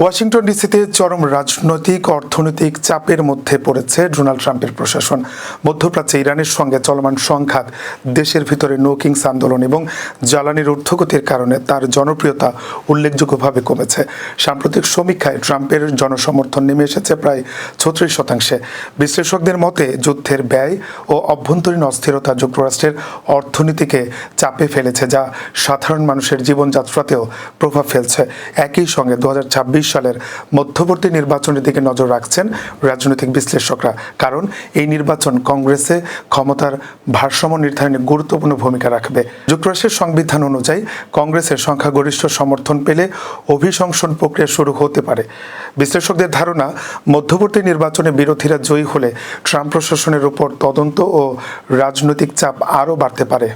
Washington ডিসিতে চরম রাজনৈতিক অর্থনৈতিক চাপের মধ্যে পড়েছে ডোনাল্ড ট্রাম্পের প্রশাসন। মধ্যপ্রাচ্যে ইরানের সঙ্গে চলমান সংঘাত, দেশের ভিতরে নো কিংস আন্দোলন এবং জ্বালানির ঊর্ধ্বগতির কারণে তার জনপ্রিয়তা উল্লেখযোগ্যভাবে কমেছে। সাম্প্রতিক সমীক্ষায় ট্রাম্পের জনসমর্থন নেমে এসেছে প্রায় 36%। বিশ্লেষকদের মতে যুদ্ধের ব্যয় ও অভ্যন্তরীণ অস্থিরতা যুক্তরাষ্ট্রের অর্থনীতিকে চাপে ফেলেছে, যা সাধারণ মানুষের জীবনযাত্রাতেও প্রভাব ফেলছে। একই সঙ্গে 2026 সালের মধ্যবর্তী নির্বাচনের দিকে নজর রাখছেন রাজনৈতিক বিশ্লেষকরা, কারণ এই নির্বাচন কংগ্রেসে ক্ষমতার ভারসাম্য নির্ধারণে গুরুত্বপূর্ণ ভূমিকা রাখবে। যুক্তরাষ্ট্রের সংবিধান অনুযায়ী কংগ্রেসের সংখ্যাগরিষ্ঠ সমর্থন পেলে অভিশংসন প্রক্রিয়া শুরু হতে পারে। বিশ্লেষকদের ধারণা, মধ্যবর্তী নির্বাচনে বিরোধীরা জয়ী হলে ট্রাম্প প্রশাসনের উপর তদন্ত ও রাজনৈতিক চাপ আরও বাড়তে পারে।